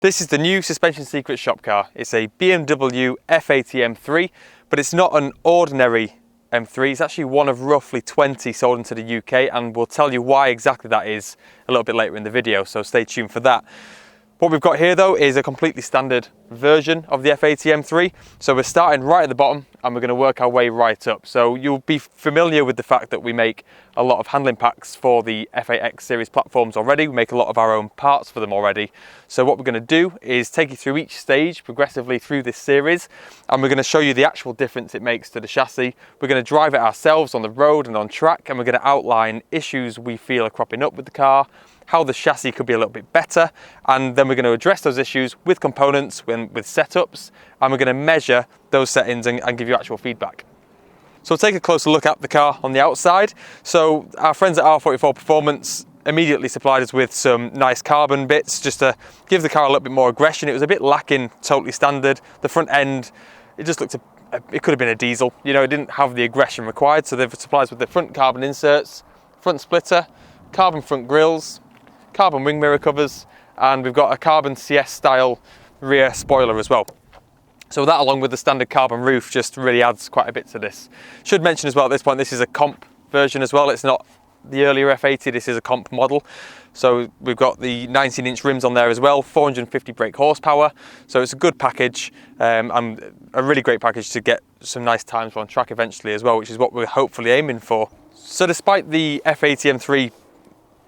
This is the new Suspension Secret shop car. It's a BMW F80 M3, but it's not an ordinary M3. It's actually one of roughly 20 sold into the UK, and we'll tell you why exactly that is a little bit later in the video, so stay tuned for that. What we've got here though is a completely standard version of the F80 M3. So we're starting right at the bottom and we're going to work our way right up. So you'll be familiar with the fact that we make a lot of handling packs for the F8X series platforms already. We make a lot of our own parts for them already. So what we're going to do is take you through each stage progressively through this series, and we're going to show you the actual difference it makes to the chassis. We're going to drive it ourselves on the road and on track, and we're going to outline issues we feel are cropping up with the car, how the chassis could be a little bit better, and then we're going to address those issues with components, with setups, and we're going to measure those settings and give you actual feedback. So we'll take a closer look at the car on the outside. So our friends at R44 Performance immediately supplied us with some nice carbon bits just to give the car a little bit more aggression. It was a bit lacking totally standard. The front end, it just looked it could have been a diesel. You know, it didn't have the aggression required. So they've supplied us with the front carbon inserts, front splitter, carbon front grills, carbon wing mirror covers, and we've got a carbon CS style rear spoiler as well. So that, along with the standard carbon roof, just really adds quite a bit to this. Should mention as well at this point, this is a comp version as well. It's not the earlier F80, this is a comp model. So we've got the 19-inch rims on there as well, 450 brake horsepower. So it's a good package, and a really great package to get some nice times on track eventually as well, which is what we're hopefully aiming for. So despite the F80 M3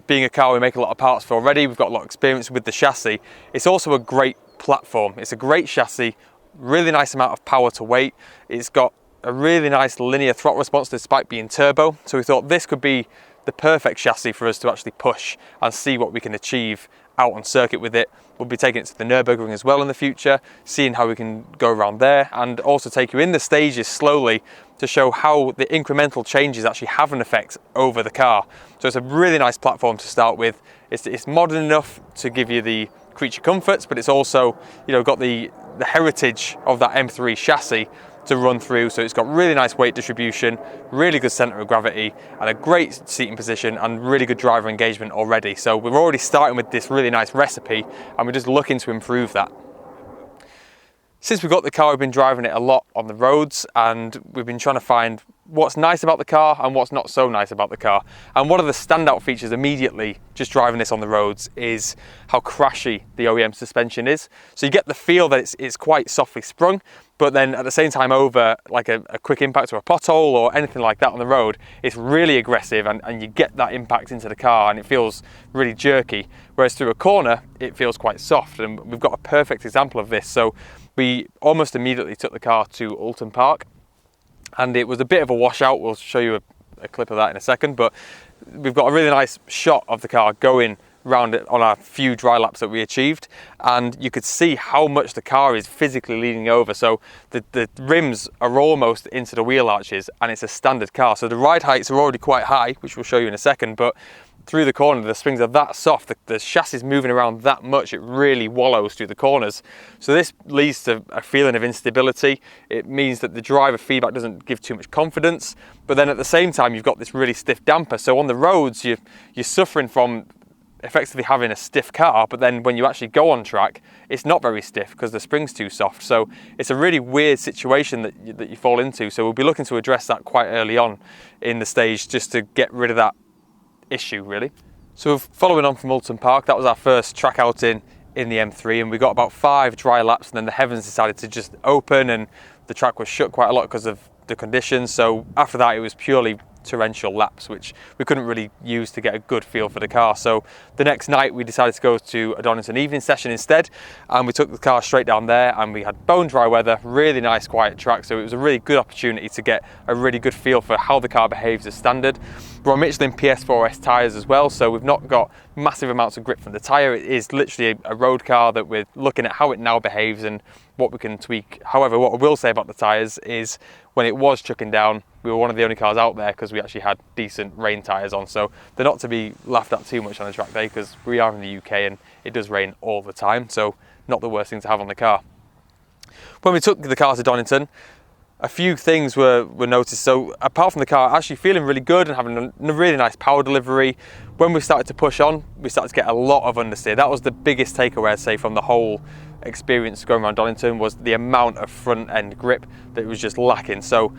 being a car we make a lot of parts for already, we've got a lot of experience with the chassis, it's also a great platform. It's a great chassis, really nice amount of power to weight. It's got a really nice linear throttle response despite being turbo. So we thought this could be the perfect chassis for us to actually push and see what we can achieve out on circuit with it. We'll be taking it to the Nürburgring as well in the future, seeing how we can go around there, and also take you in the stages slowly to show how the incremental changes actually have an effect over the car. So it's a really nice platform to start with. It's modern enough to give you the creature comforts, but it's also, you know, got the heritage of that M3 chassis to run through. So it's got really nice weight distribution, really good center of gravity, and a great seating position and really good driver engagement already. So we're already starting with this really nice recipe, and we're just looking to improve that. Since we got the car, we've been driving it a lot on the roads, and we've been trying to find what's nice about the car and what's not so nice about the car. And one of the standout features immediately, just driving this on the roads, is how crashy the OEM suspension is. So you get the feel that it's quite softly sprung, but then at the same time, over like a quick impact or a pothole or anything like that on the road, it's really aggressive, and you get that impact into the car and it feels really jerky. Whereas through a corner, it feels quite soft, and we've got a perfect example of this. So we almost immediately took the car to Oulton Park, and it was a bit of a washout. We'll show you a clip of that in a second, but we've got a really nice shot of the car going round it on our few dry laps that we achieved, and you could see how much the car is physically leaning over. So the rims are almost into the wheel arches, and it's a standard car. So the ride heights are already quite high, which we'll show you in a second, but through the corner, the springs are that soft, the chassis is moving around that much, it really wallows through the corners. So this leads to a feeling of instability. It means that the driver feedback doesn't give too much confidence, but then at the same time, you've got this really stiff damper. So on the roads, you're suffering from effectively having a stiff car, but then when you actually go on track, it's not very stiff because the spring's too soft. So it's a really weird situation that you fall into. So we'll be looking to address that quite early on in the stage, just to get rid of that issue really. So following on from Oulton Park, that was our first track outing in the M3, and we got about 5 dry laps, and then the heavens decided to just open and the track was shut quite a lot because of the conditions. So after that, it was purely torrential laps, which we couldn't really use to get a good feel for the car. So the next night we decided to go to a Darlington evening session instead, and we took the car straight down there, and we had bone dry weather, really nice quiet track. So it was a really good opportunity to get a really good feel for how the car behaves as standard. We're on Michelin PS4S tyres as well, so we've not got massive amounts of grip from the tyre. It is literally a road car that we're looking at how it now behaves and what we can tweak. However, what I will say about the tyres is when it was chucking down, we were one of the only cars out there because we actually had decent rain tyres on. So they're not to be laughed at too much on a track day, because we are in the UK and it does rain all the time. So not the worst thing to have on the car. When we took the car to Donington, A few things were noticed. So apart from the car actually feeling really good and having a really nice power delivery, when we started to push on, we started to get a lot of understeer. That was the biggest takeaway, I'd say, from the whole experience going around Darlington, was the amount of front end grip that was just lacking. So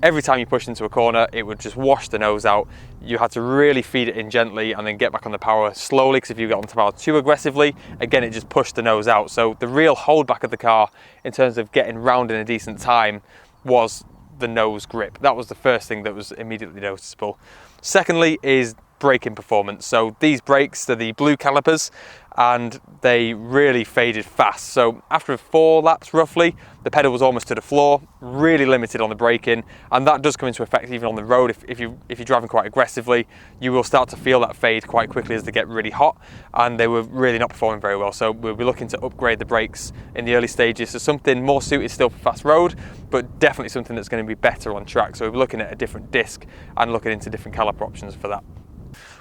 every time you pushed into a corner, it would just wash the nose out. You had to really feed it in gently and then get back on the power slowly, because if you got on the power too aggressively, again, it just pushed the nose out. So the real holdback of the car in terms of getting round in a decent time was the nose grip. That was the first thing that was immediately noticeable. Secondly is braking performance. So these brakes are the blue calipers and they really faded fast. So after 4 laps roughly, the pedal was almost to the floor, really limited on the braking, and that does come into effect even on the road. If you're driving quite aggressively, you will start to feel that fade quite quickly as they get really hot, and they were really not performing very well. So we'll be looking to upgrade the brakes in the early stages to something more suited still for fast road, but definitely something that's going to be better on track. So we'll be looking at a different disc and looking into different caliper options for that.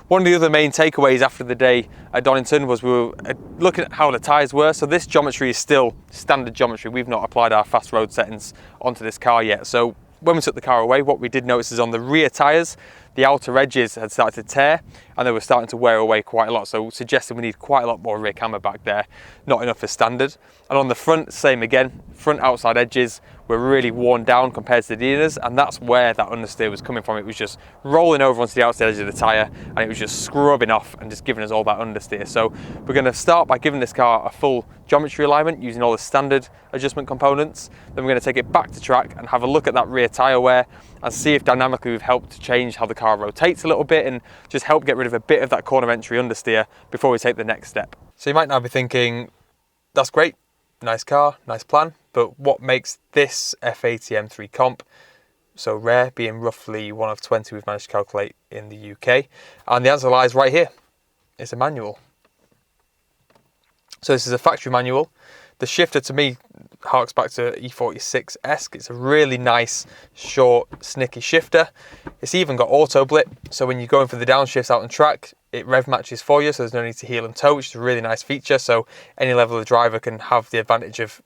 One of the other main takeaways after the day at Darlington was we were looking at how the tyres were. So this geometry is still standard geometry. We've not applied our fast road settings onto this car yet. So when we took the car away, what we did notice is on the rear tyres, the outer edges had started to tear and they were starting to wear away quite a lot. So suggesting we need quite a lot more rear camber back there, not enough for standard. And on the front, same again, front outside edges were really worn down compared to the inner, and that's where that understeer was coming from. It was just rolling over onto the outside edge of the tyre and it was just scrubbing off and just giving us all that understeer. So we're going to start by giving this car a full geometry alignment using all the standard adjustment components. Then we're going to take it back to track and have a look at that rear tyre wear and see if dynamically we've helped to change how the car rotates a little bit and just help get rid of a bit of that corner entry understeer before we take the next step. So you might now be thinking, that's great, nice car, nice plan, but what makes this F80 M3 comp so rare, being roughly one of 20 we've managed to calculate in the UK? And the answer lies right here. It's a manual. So this is a factory manual. The shifter to me harks back to E46-esque. It's a really nice, short, snicky shifter. It's even got auto blip, so when you're going for the downshifts out on track, it rev matches for you, so there's no need to heel and tow, which is a really nice feature. So any level of driver can have the advantage of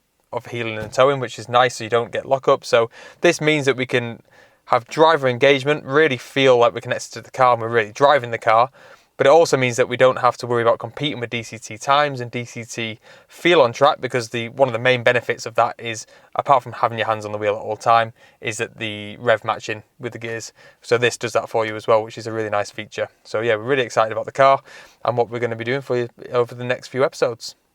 heeling and towing, which is nice, so you don't get lockup. So this means that we can have driver engagement, really feel like we're connected to the car and we're really driving the car. But it also means that we don't have to worry about competing with DCT times and DCT feel on track, because one of the main benefits of that is, apart from having your hands on the wheel at all time, is that the rev matching with the gears. So this does that for you as well, which is a really nice feature. So yeah, we're really excited about the car and what we're going to be doing for you over the next few episodes.